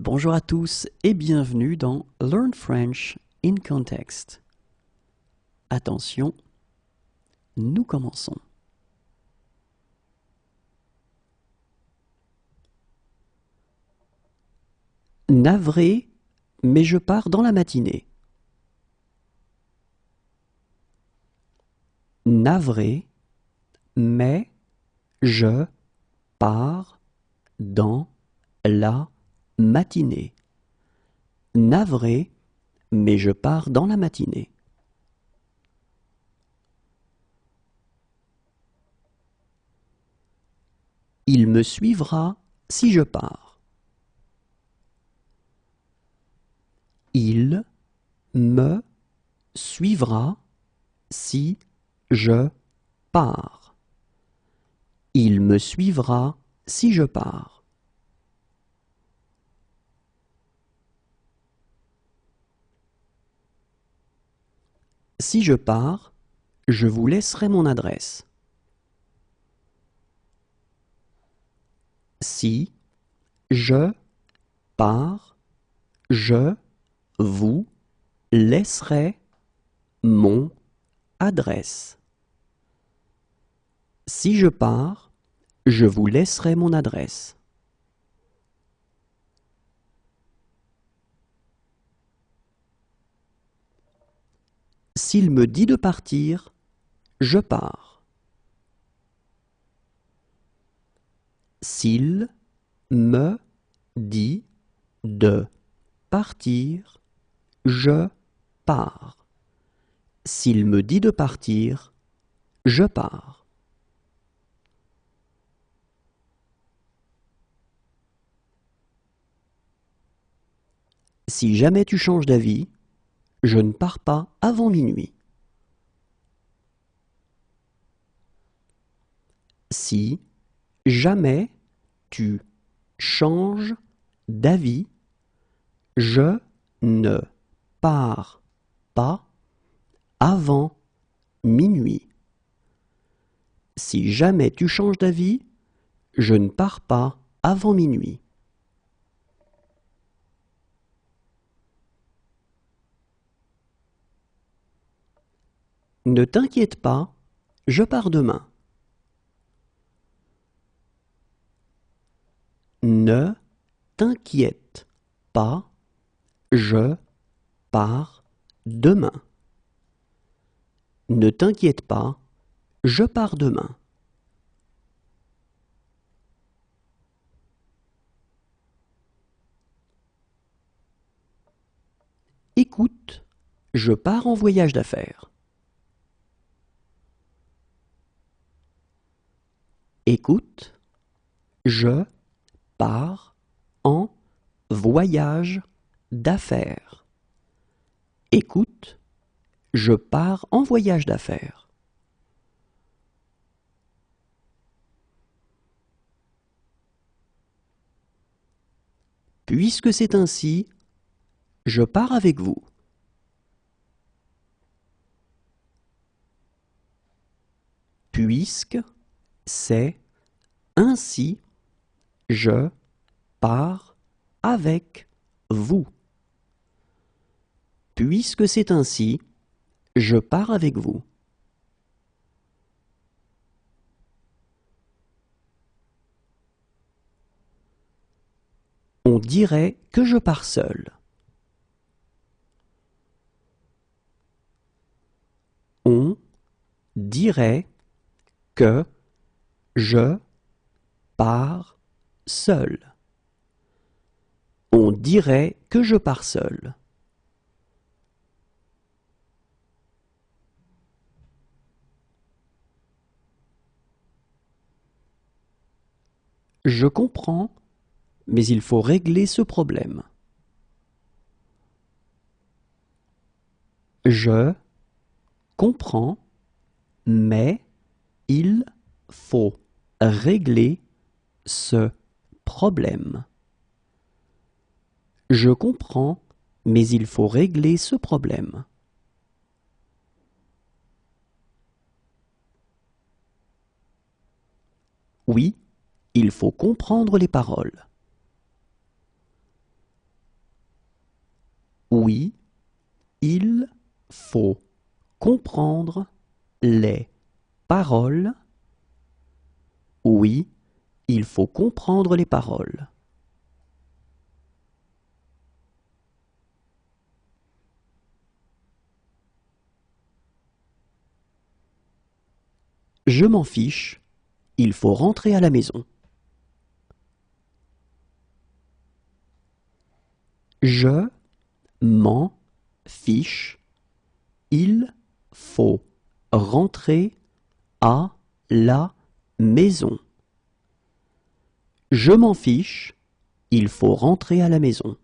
Bonjour à tous et bienvenue dans Learn French in Context. Attention, nous commençons. Navré, mais je pars dans la matinée. Navré, mais je pars dans la matinée. Navré, mais je pars dans la matinée. Il me suivra si je pars. Il me suivra si je pars. Il me suivra si je pars. Si je pars, je vous laisserai mon adresse. Si je pars, je vous laisserai mon adresse. Si je pars, je vous laisserai mon adresse. S'il me dit de partir, je pars. S'il me dit de partir, je pars. S'il me dit de partir, je pars. Si jamais tu changes d'avis, je ne pars pas avant minuit. Si jamais tu changes d'avis, je ne pars pas avant minuit. Si jamais tu changes d'avis, je ne pars pas avant minuit. Ne t'inquiète pas, je pars demain. Ne t'inquiète pas, je pars demain. Ne t'inquiète pas, je pars demain. Écoute, je pars en voyage d'affaires. Écoute, je pars en voyage d'affaires. Écoute, je pars en voyage d'affaires. Puisque c'est ainsi, je pars avec vous. Puisque c'est ainsi, je pars avec vous. Puisque c'est ainsi, je pars avec vous. On dirait que je pars seul. On dirait que je pars seul. On dirait que je pars seul. Je comprends, mais il faut régler ce problème. Je comprends, mais il faut régler ce problème. Je comprends, mais il faut régler ce problème. Oui, il faut comprendre les paroles. Oui, il faut comprendre les paroles. Oui, il faut comprendre les paroles. Je m'en fiche, il faut rentrer à la maison. Je m'en fiche, il faut rentrer à la maison. Je m'en fiche, il faut rentrer à la maison.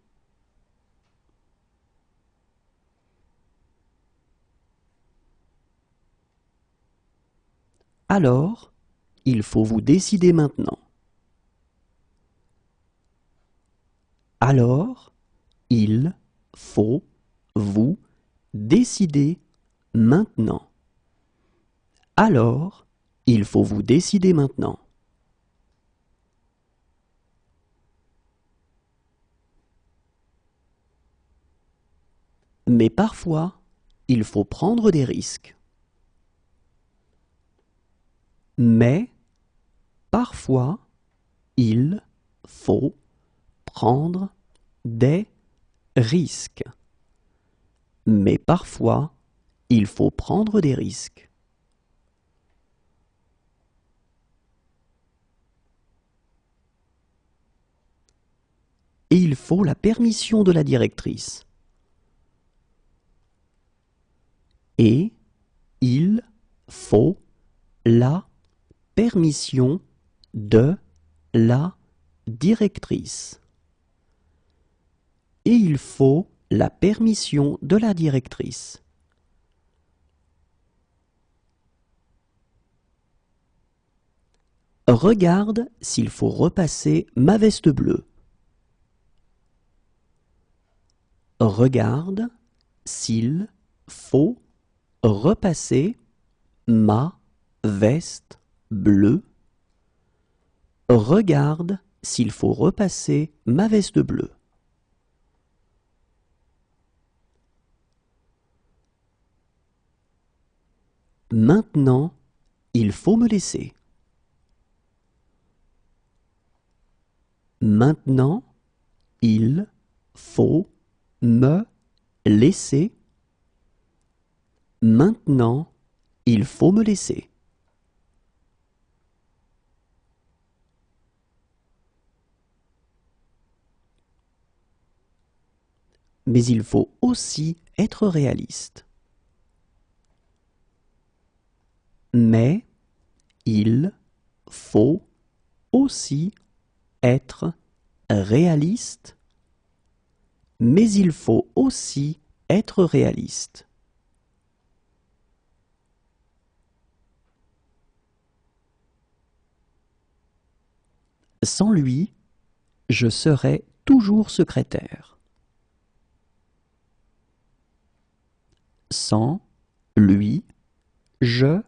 Alors, il faut vous décider maintenant. Alors, il faut vous décider maintenant. Alors, il faut vous décider maintenant. Mais parfois, il faut prendre des risques. Mais parfois, il faut prendre des risques. Mais parfois, il faut prendre des risques. Et il faut la permission de la directrice. Et il faut la permission de la directrice. Et il faut la permission de la directrice. Regarde s'il faut repasser ma veste bleue. Regarde s'il faut repasser ma veste bleue. Regarde s'il faut repasser ma veste bleue. Maintenant, il faut me laisser. Maintenant, il faut me laisser. Maintenant, il faut me laisser. Mais il faut aussi être réaliste. Mais il faut aussi être réaliste. Mais il faut aussi être réaliste. Sans lui, je serai toujours secrétaire. Sans lui, je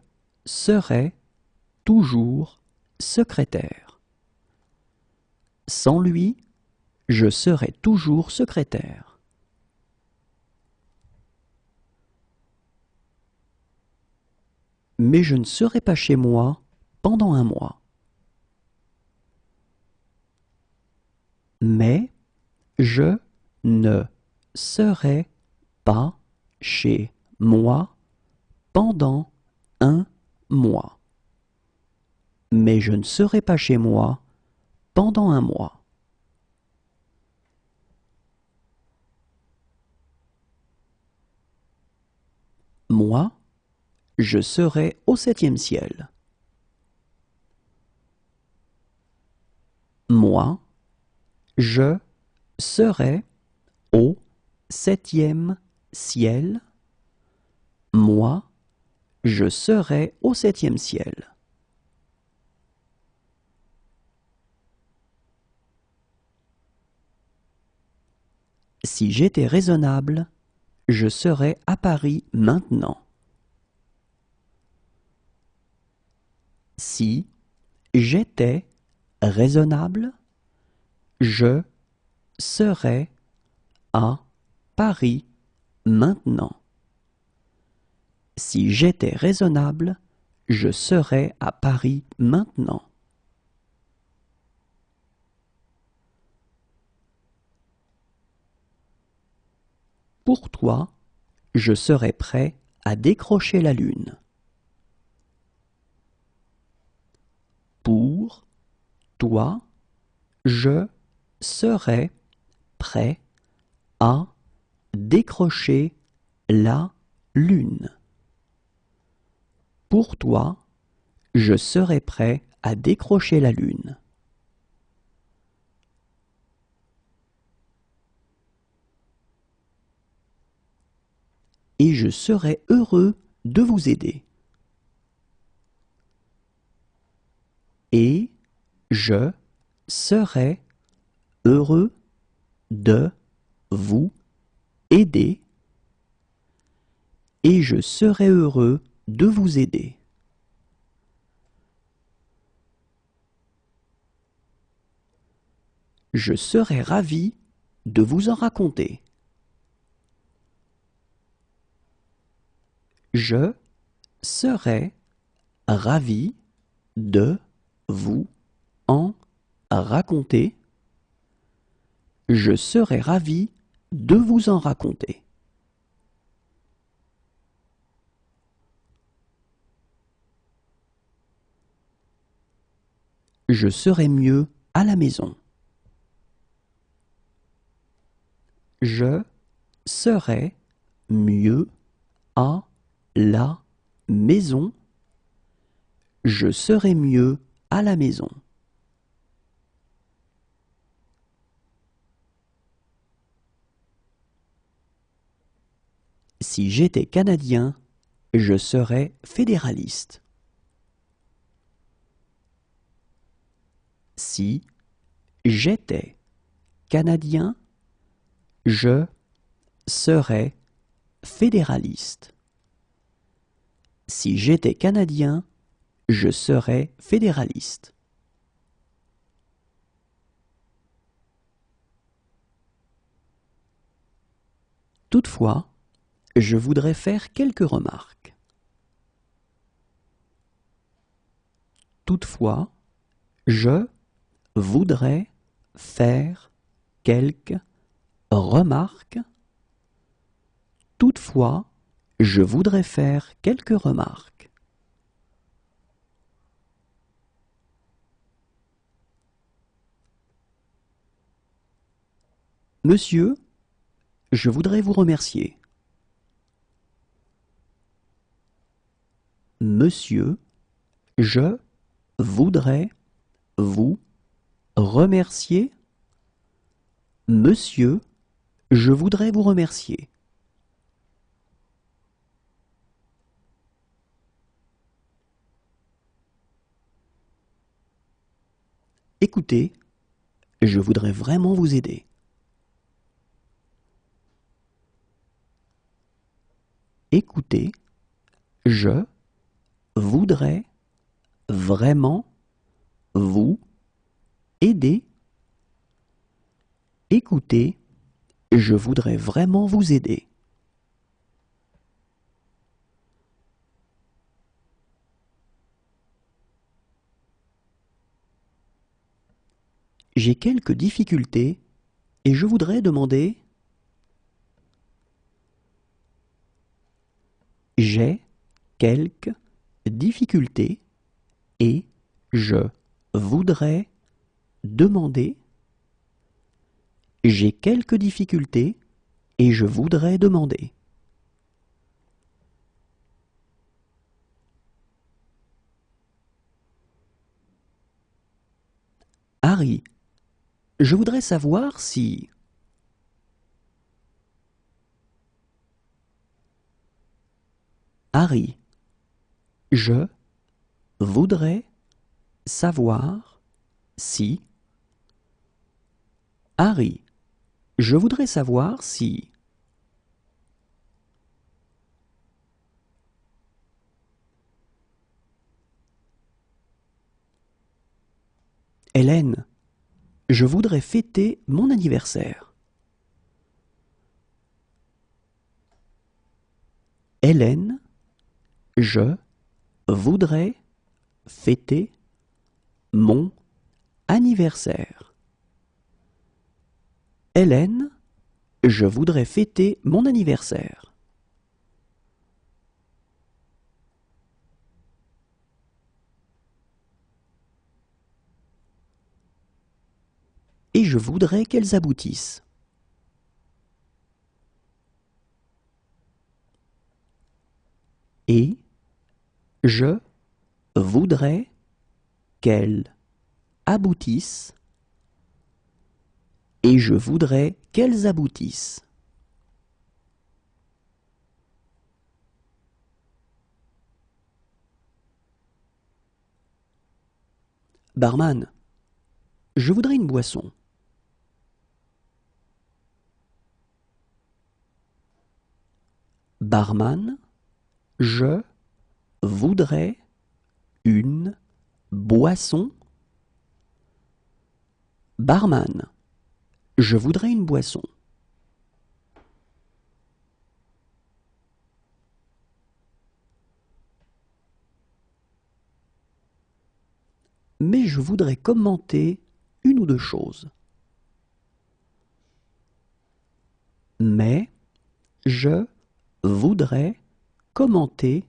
serai toujours secrétaire. Sans lui, je serai toujours secrétaire. Mais je ne serai pas chez moi pendant un mois. Mais je ne serai pas chez moi pendant un mois. Mais je ne serai pas chez moi pendant un mois. Moi, je serai au 7e ciel. Moi, je serai au 7e ciel. Moi, je serai au 7e ciel. Si j'étais raisonnable, je serais à Paris maintenant. Si j'étais raisonnable, je serais à Paris maintenant. Si j'étais raisonnable, je serais à Paris maintenant. Pour toi, je serais prêt à décrocher la lune. Pour toi, je serais prêt à décrocher la lune. Pour toi, je serais prêt à décrocher la lune. Et je serais heureux de vous aider. Et je serais heureux de vous aider. Et je serais heureux de vous aider. Je serais ravi de vous en raconter. Je serais ravi de vous en raconter. Je serais ravi de vous en raconter. Je serais mieux à la maison. Je serais mieux à la maison. Je serais mieux à la maison. Si j'étais canadien, je serais fédéraliste. Si j'étais canadien, je serais fédéraliste. Si j'étais canadien, je serais fédéraliste. Toutefois, je voudrais faire quelques remarques. Toutefois, je voudrais faire quelques remarques. Toutefois, je voudrais faire quelques remarques. Monsieur, je voudrais vous remercier. Monsieur, je voudrais vous remercier. Monsieur, je voudrais vous remercier. Écoutez, je voudrais vraiment vous aider. Écoutez, je voudrais vraiment vous aider. Écoutez, je voudrais vraiment vous aider. J'ai quelques difficultés et je voudrais demander. J'ai quelques difficultés et je voudrais demander. J'ai quelques difficultés et je voudrais demander. Harry, je voudrais savoir si... Harry, je voudrais savoir si... Harry, je voudrais savoir si... Hélène, je voudrais fêter mon anniversaire. Hélène, je voudrais fêter mon anniversaire. Hélène, je voudrais fêter mon anniversaire. Et je voudrais qu'elles aboutissent. Et je voudrais qu'elles aboutissent. Et je voudrais qu'elles aboutissent. Barman, je voudrais une boisson. Barman, je voudrais une boisson. Barman, je voudrais une boisson. Mais je voudrais commenter une ou deux choses. Mais je voudrais commenter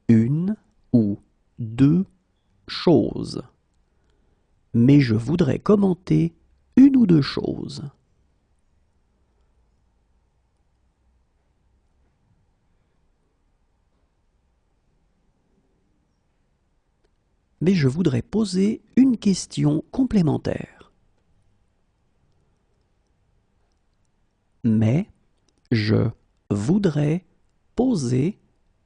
une ou deux choses. Mais je voudrais commenter une ou deux choses. Mais je voudrais poser une question complémentaire. Mais je voudrais poser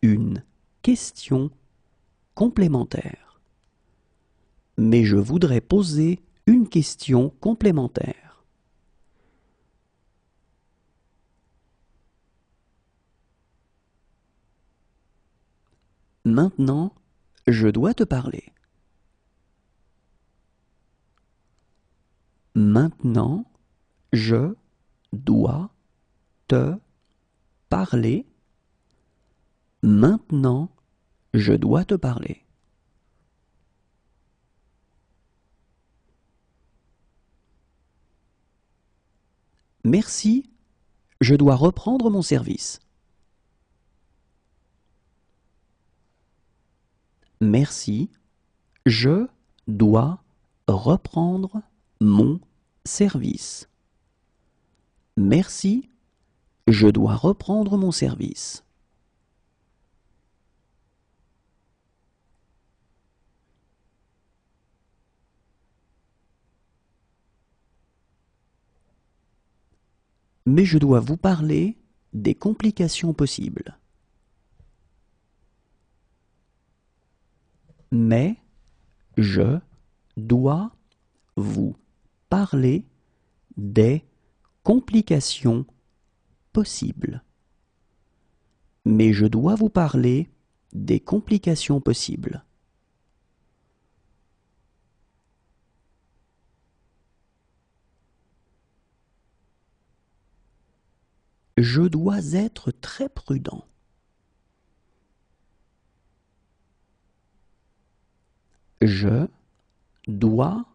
une question complémentaire. Mais je voudrais poser une question complémentaire. Maintenant, je dois te parler. Maintenant, je dois te parler. Maintenant, je dois te parler. Merci, je dois reprendre mon service. Merci, je dois reprendre mon service. Merci, je dois reprendre mon service. Mais je dois vous parler des complications possibles. Mais je dois vous parler des complications possibles. Mais je dois vous parler des complications possibles. Je dois être très prudent. Je dois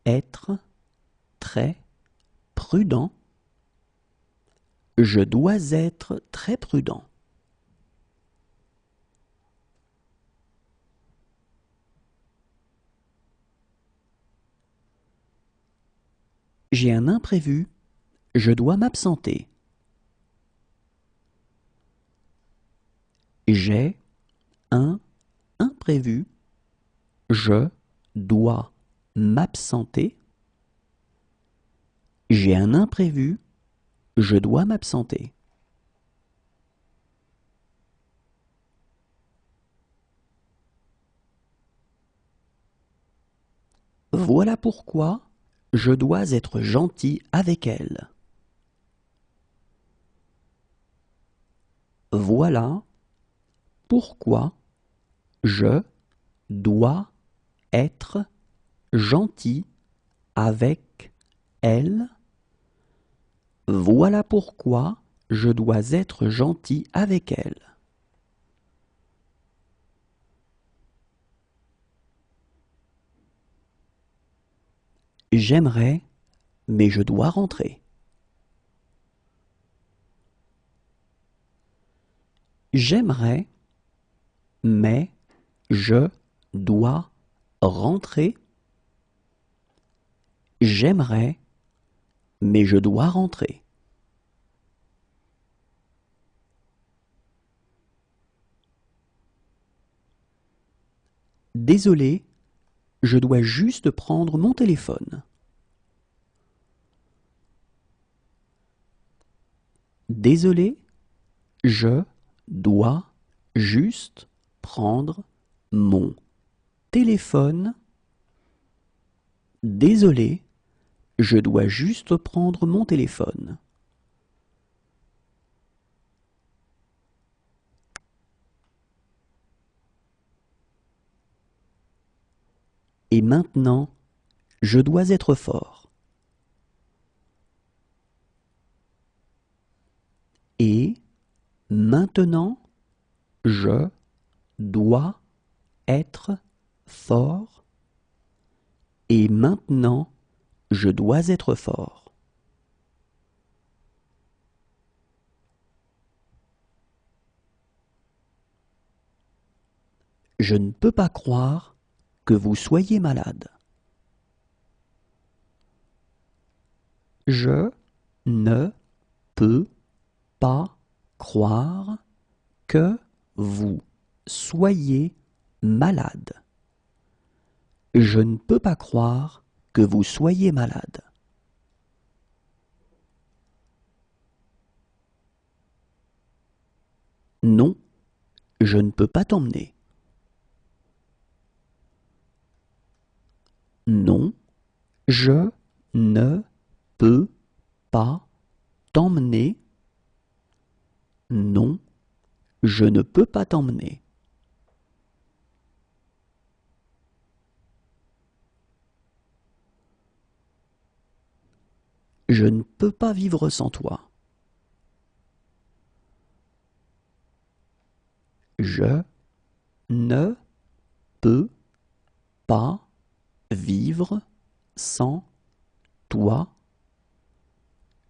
être très prudent. Je dois être très prudent. J'ai un imprévu. Je dois m'absenter. J'ai un imprévu. Je dois m'absenter. J'ai un imprévu. Je dois m'absenter. Voilà pourquoi je dois être gentil avec elle. Voilà pourquoi je dois être gentil avec elle. Voilà pourquoi je dois être gentil avec elle. J'aimerais, mais je dois rentrer. J'aimerais, mais je dois rentrer. J'aimerais, mais je dois rentrer. Désolé, je dois juste prendre mon téléphone. Désolé, je dois juste prendre mon téléphone. Désolé, je dois juste prendre mon téléphone. Et maintenant, je dois être fort. Et maintenant, je dois être fort. Et maintenant, je dois être fort. Je ne peux pas croire que vous soyez malade. Je ne peux pas croire que vous soyez malade. Je ne peux pas croire que vous soyez malade. Non, je ne peux pas t'emmener. Non, je ne peux pas t'emmener. Non, je ne peux pas t'emmener. Je ne peux pas vivre sans toi. Je ne peux pas vivre sans toi.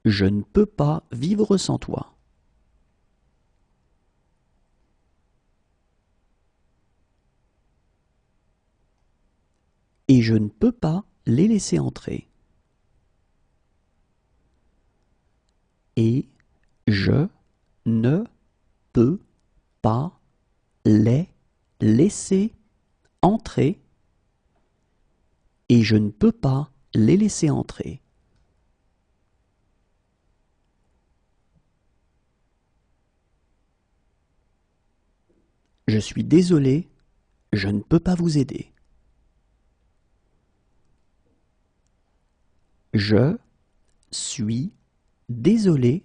Je ne peux pas vivre sans toi. Et je ne peux pas les laisser entrer. Et je ne peux pas les laisser entrer. Et je ne peux pas les laisser entrer. Je suis désolé, je ne peux pas vous aider. Je suis désolé,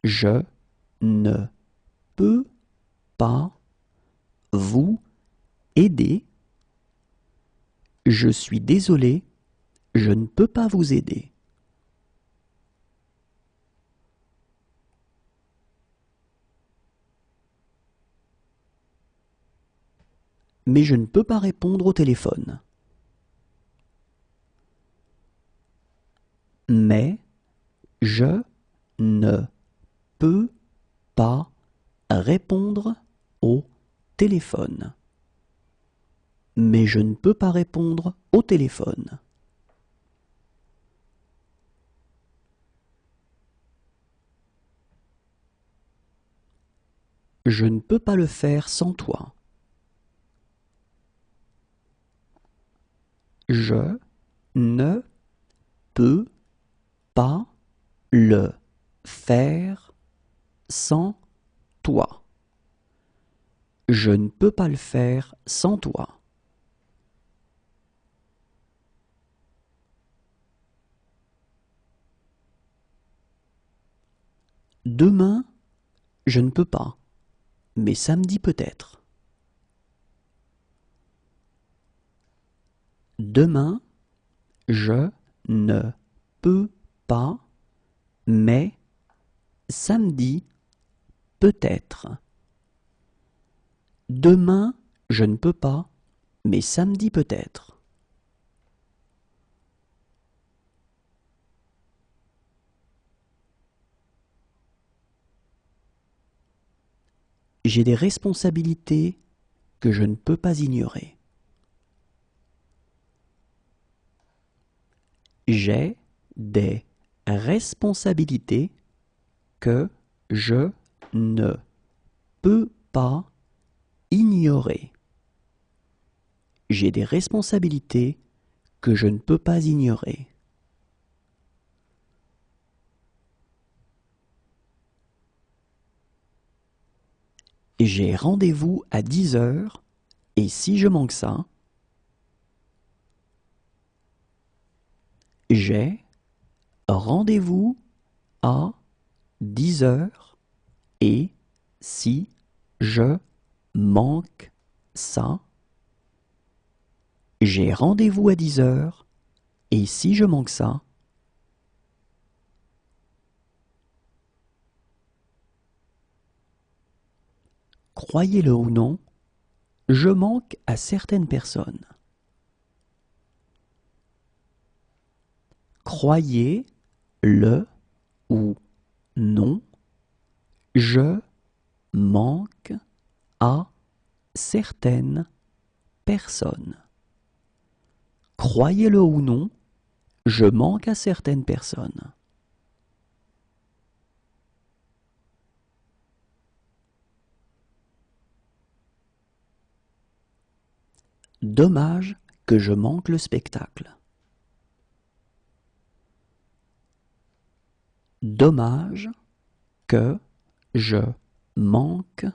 je ne peux pas vous aider. Je suis désolé, je ne peux pas vous aider. Mais je ne peux pas répondre au téléphone. Mais je ne peux pas répondre au téléphone. Mais je ne peux pas répondre au téléphone. Je ne peux pas le faire sans toi. Je ne peux pas le faire sans toi. Je ne peux pas le faire sans toi. Demain, je ne peux pas, mais samedi peut-être. Demain, je ne peux pas, mais samedi peut-être. Demain, je ne peux pas, mais samedi peut-être. J'ai des responsabilités que je ne peux pas ignorer. J'ai des responsabilités que je ne peux pas ignorer. J'ai des responsabilités que je ne peux pas ignorer. J'ai rendez-vous à 10 heures et si je manque ça, j'ai rendez-vous à 10 heures et si je manque ça, j'ai rendez-vous à 10 heures et si je manque ça, croyez-le ou non, je manque à certaines personnes. Croyez-le ou non, je manque à certaines personnes. Croyez-le ou non, je manque à certaines personnes. Dommage que je manque le spectacle. Dommage que je manque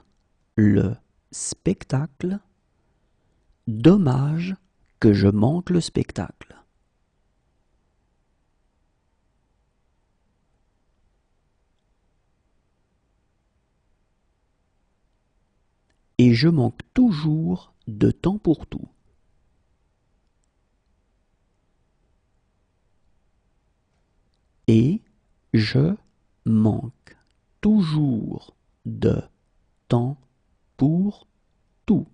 le spectacle. Dommage que je manque le spectacle. Et je manque toujours de temps pour tout. Et je manque toujours de temps pour tout.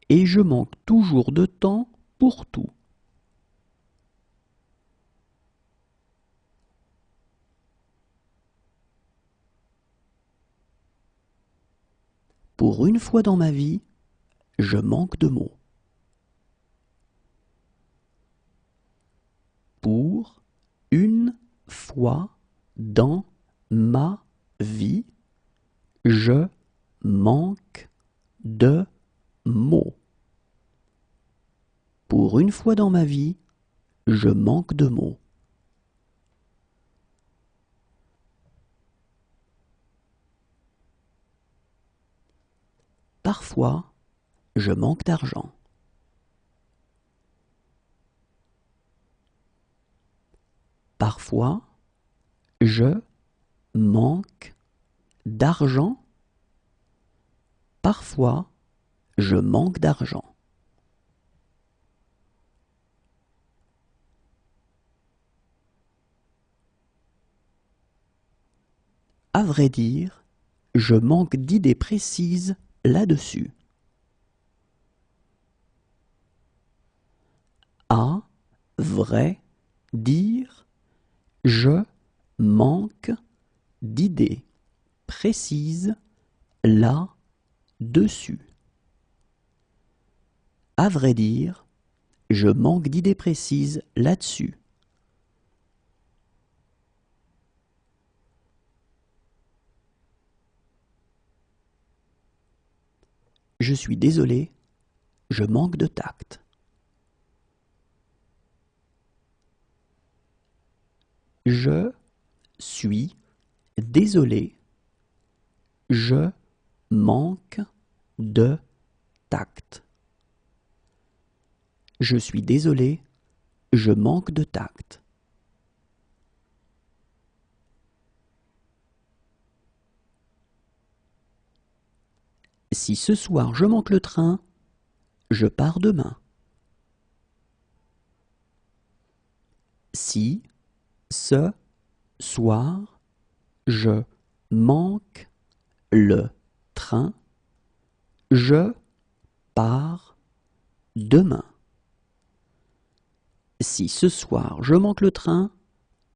Et je manque toujours de temps pour tout. Pour une fois dans ma vie, je manque de mots. Pour une fois dans ma vie, je manque de mots. Pour une fois dans ma vie, je manque de mots. Parfois, je manque d'argent. Parfois, je manque d'argent. Parfois, je manque d'argent. À vrai dire, je manque d'idées précises là-dessus. À vrai dire, je manque d'idées précises là-dessus. À vrai dire, je manque d'idées précises là-dessus. Je suis désolé, je manque de tact. Je suis désolé, je manque de tact. Je suis désolé, je manque de tact. Si ce soir je manque le train, je pars demain. Si ce soir je manque le train, je pars demain. Si ce soir je manque le train,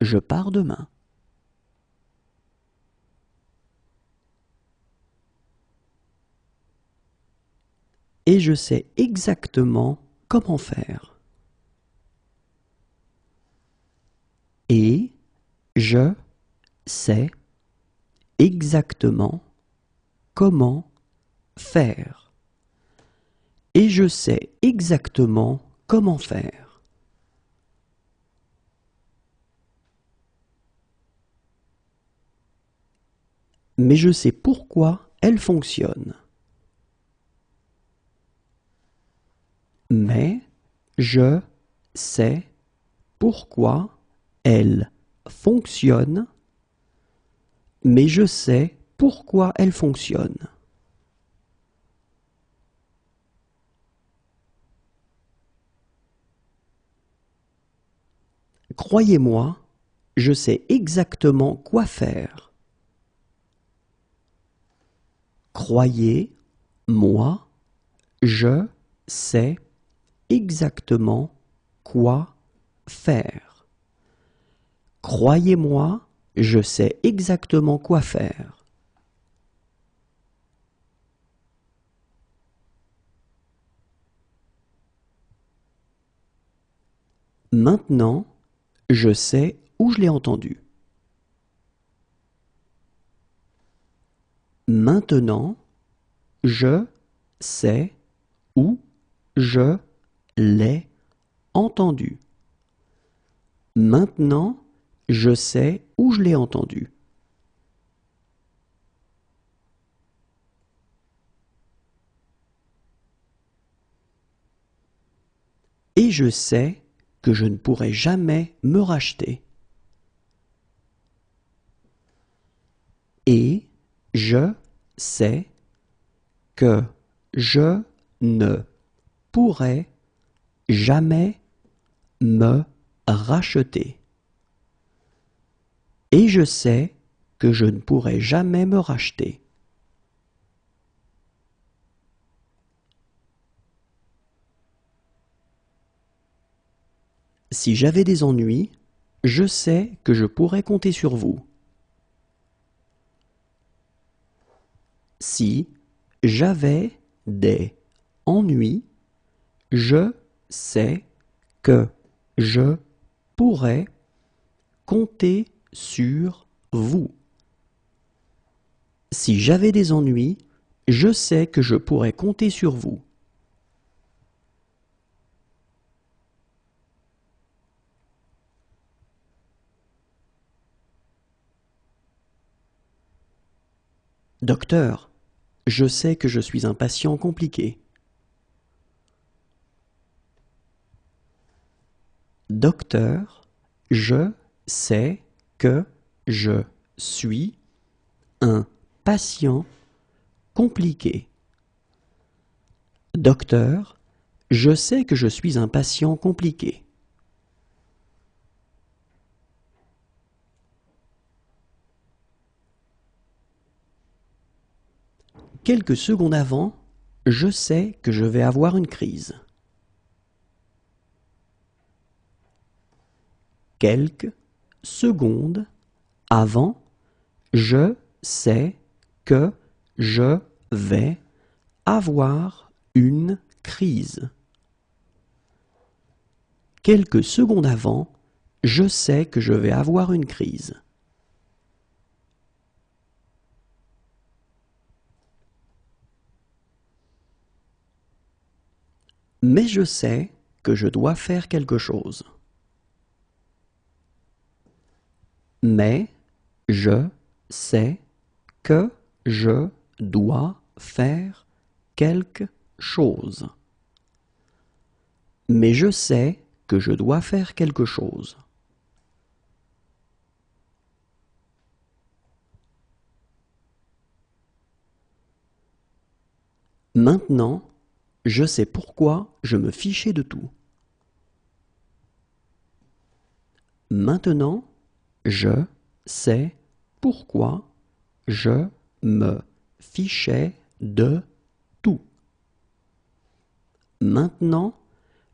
je pars demain. et je sais exactement comment faire. Et je sais exactement comment faire. Et je sais exactement comment faire. Mais je sais pourquoi elle fonctionne. Mais je sais pourquoi elle fonctionne. Mais je sais pourquoi elle fonctionne. Croyez-moi, je sais exactement quoi faire. Croyez-moi, je sais exactement quoi faire. Croyez-moi, je sais exactement quoi faire. Maintenant, je sais où je l'ai entendu. Maintenant, je sais où je l'ai entendu. Maintenant, je sais où je l'ai entendu. Et je sais que je ne pourrai jamais me racheter. Et je sais que je ne pourrai jamais me racheter. Et je sais que je ne pourrai jamais me racheter. Si j'avais des ennuis, je sais que je pourrais compter sur vous. Si j'avais des ennuis, je sais que je pourrais compter sur vous. Si j'avais des ennuis, je sais que je pourrais compter sur vous. Docteur, je sais que je suis un patient compliqué. Docteur, je sais que je suis un patient compliqué. Docteur, je sais que je suis un patient compliqué. Quelques secondes avant, je sais que je vais avoir une crise. Quelques secondes avant, je sais que je vais avoir une crise. Quelques secondes avant, je sais que je vais avoir une crise. Mais je sais que je dois faire quelque chose. Mais je sais que je dois faire quelque chose. Mais je sais que je dois faire quelque chose. Maintenant, je sais pourquoi je me fichais de tout. Maintenant, je sais pourquoi je me fichais de tout. Maintenant,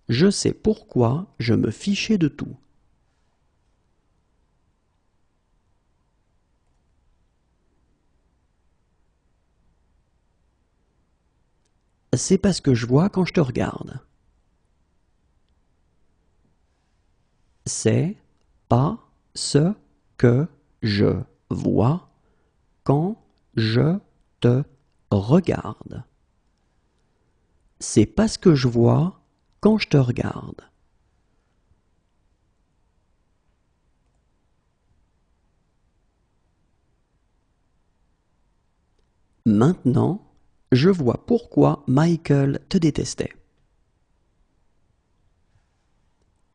je sais pourquoi je me fichais de tout. c'est pas ce que je vois quand je te regarde. C'est pas ce que je vois quand je te regarde. C'est pas ce que je vois quand je te regarde. Maintenant, je vois pourquoi Michael te détestait.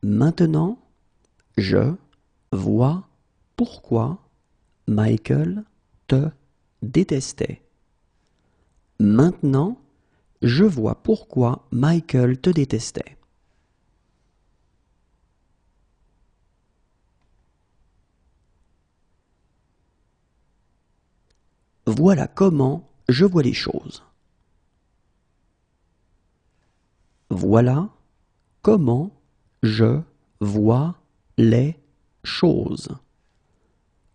Maintenant, je vois pourquoi Michael te détestait. Maintenant, je vois pourquoi Michael te détestait. Voilà comment je vois les choses. Voilà comment je vois les choses.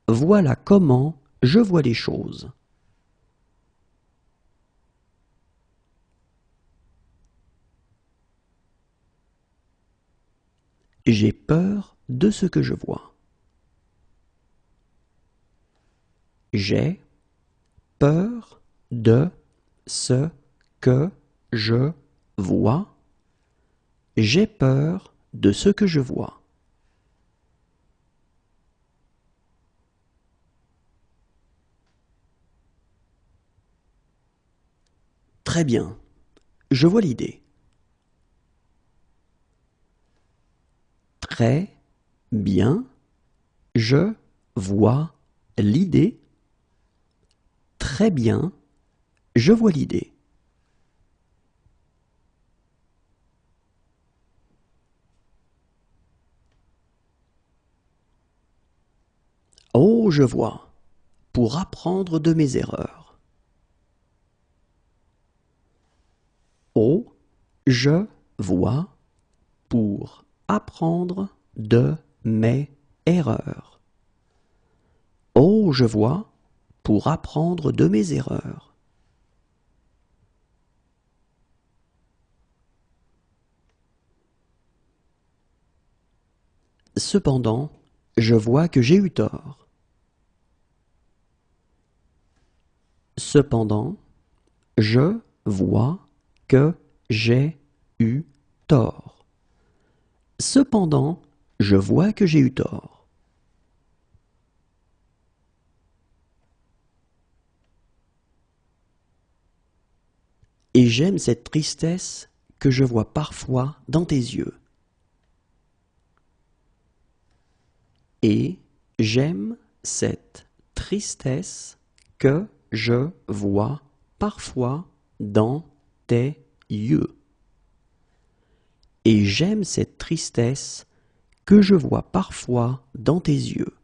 Voilà comment je vois les choses. J'ai peur de ce que je vois. J'ai peur de ce que je vois. J'ai peur de ce que je vois. Très bien, je vois l'idée. Très bien, je vois l'idée. Très bien, je vois l'idée. Oh, je vois, pour apprendre de mes erreurs. Oh, je vois, pour apprendre de mes erreurs. Oh, je vois, pour apprendre de mes erreurs. Cependant, je vois que j'ai eu tort. Cependant, je vois que j'ai eu tort. Cependant, je vois que j'ai eu tort. Et j'aime cette tristesse que je vois parfois dans tes yeux. Et j'aime cette tristesse que je vois parfois dans tes yeux. Et j'aime cette tristesse que je vois parfois dans tes yeux.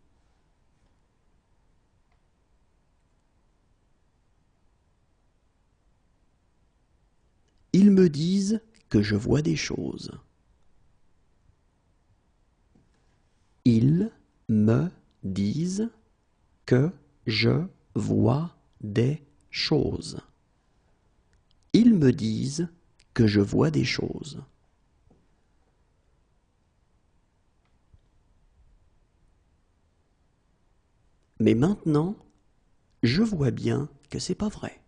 Ils me disent que je vois des choses. Ils me disent que je vois des choses. Ils me disent que je vois des choses. Mais maintenant, je vois bien que c'est pas vrai.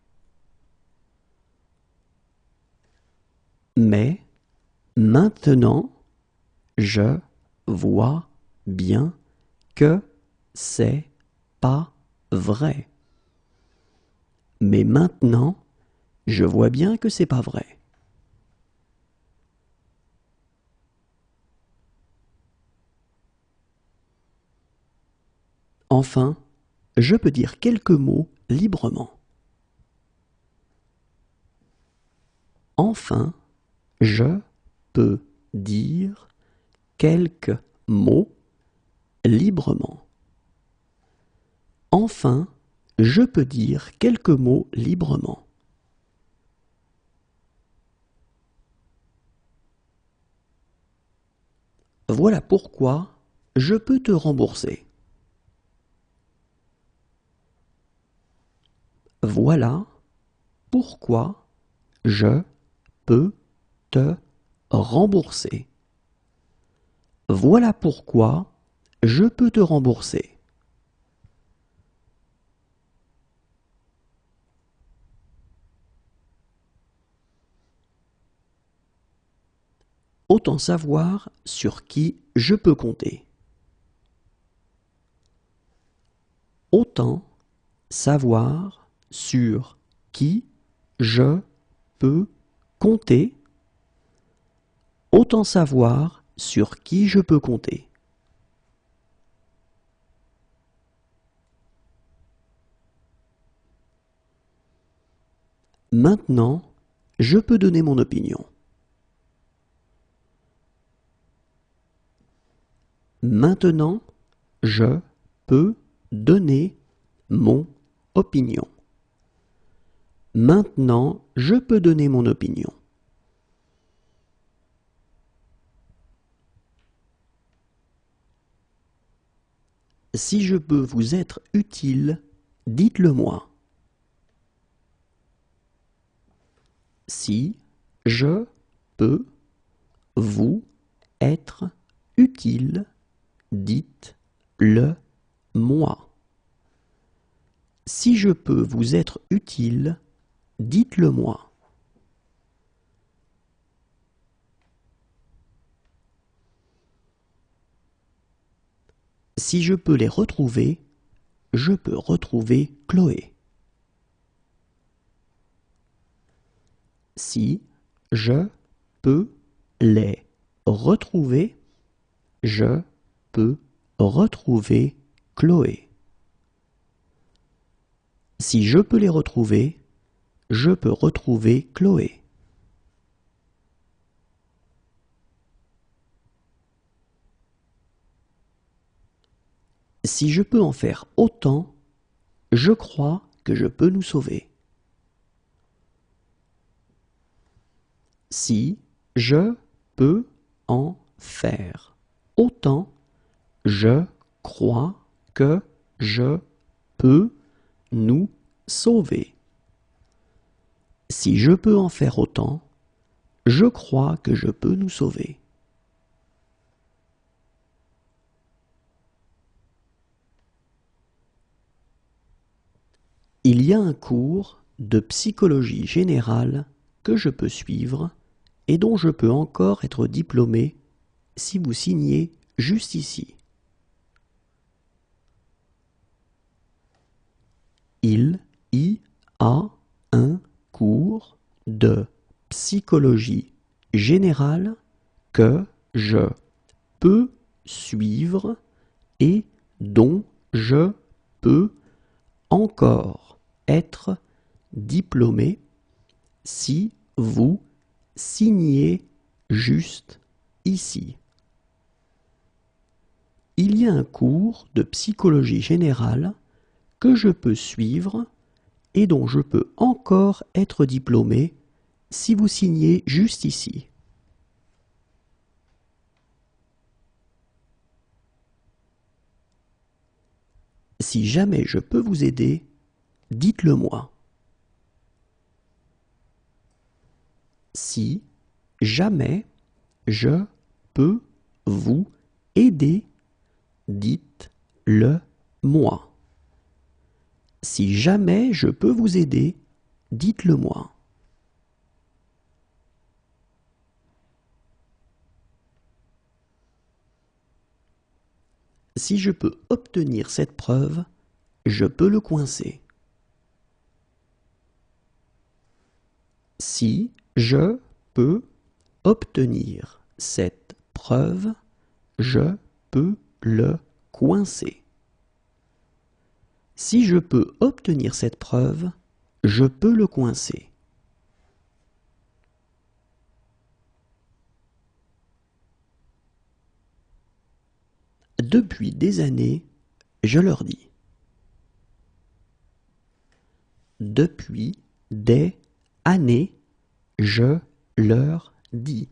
Mais maintenant, je vois bien que c'est pas vrai. Mais maintenant, je vois bien que c'est pas vrai. Enfin, je peux dire quelques mots librement. Enfin, je peux dire quelques mots librement. Enfin, je peux dire quelques mots librement. Voilà pourquoi je peux te rembourser. Voilà pourquoi je peux te rembourser. Voilà pourquoi je peux te rembourser. Autant savoir sur qui je peux compter. Autant savoir sur qui je peux compter. Autant savoir sur qui je peux compter. Maintenant, je peux donner mon opinion. Maintenant, je peux donner mon opinion. Maintenant, je peux donner mon opinion. Si je peux vous être utile, dites-le moi. Si je peux vous être utile, dites-le moi. Si je peux vous être utile, dites-le moi. Si je peux les retrouver, je peux retrouver Chloé. Si je peux les retrouver, je peux retrouver Chloé. Si je peux les retrouver, je peux retrouver Chloé. Si je peux en faire autant, je crois que je peux nous sauver. Si je peux en faire autant, je crois que je peux nous sauver. Si je peux en faire autant, je crois que je peux nous sauver. Il y a un cours de psychologie générale que je peux suivre et dont je peux encore être diplômé si vous signez juste ici. Il y a un cours de psychologie générale que je peux suivre et dont je peux encore être diplômé si vous signez juste ici. Il y a un cours de psychologie générale que je peux suivre et dont je peux encore être diplômé si vous signez juste ici. Si jamais je peux vous aider, dites-le moi. Si jamais je peux vous aider, dites-le moi. Si jamais je peux vous aider, dites-le moi. Si je peux obtenir cette preuve, je peux le coincer. Si je peux obtenir cette preuve, je peux le coincer. Si je peux obtenir cette preuve, je peux le coincer. Depuis des années, je leur dis. Depuis des années, je leur dis.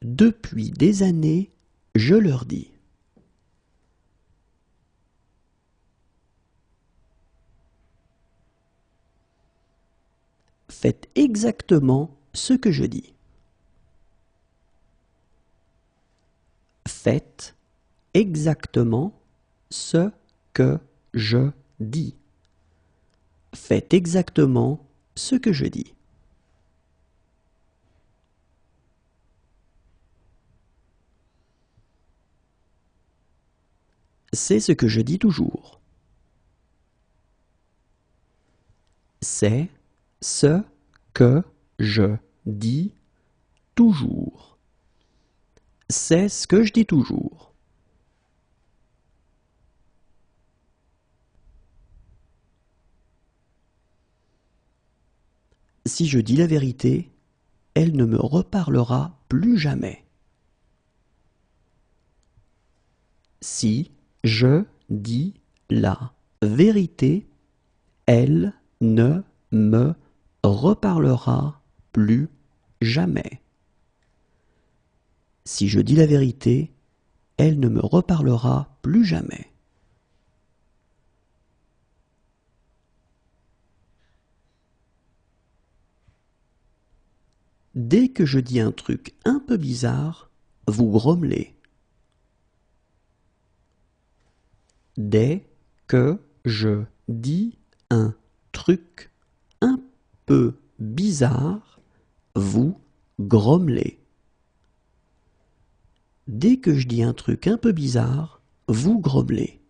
Depuis des années, je leur dis. Faites exactement ce que je dis. Faites exactement ce que je dis. Faites exactement ce que je dis. C'est ce que je dis toujours. C'est ce que je dis toujours. C'est ce que je dis toujours. Si je dis la vérité, elle ne me reparlera plus jamais. Si je dis la vérité, elle ne me reparlera plus jamais. Si je dis la vérité, elle ne me reparlera plus jamais. Dès que je dis un truc un peu bizarre, vous grommelez. Dès que je dis un truc un peu bizarre, vous grommelez. Dès que je dis un truc un peu bizarre, vous grommelez.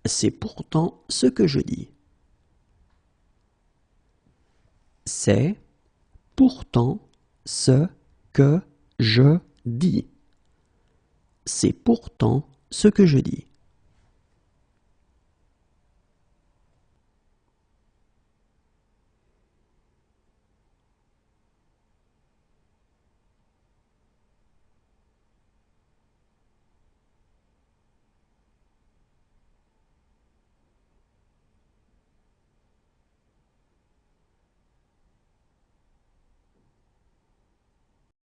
C'est pourtant ce que je dis. C'est pourtant ce que je dis. C'est pourtant ce que je dis.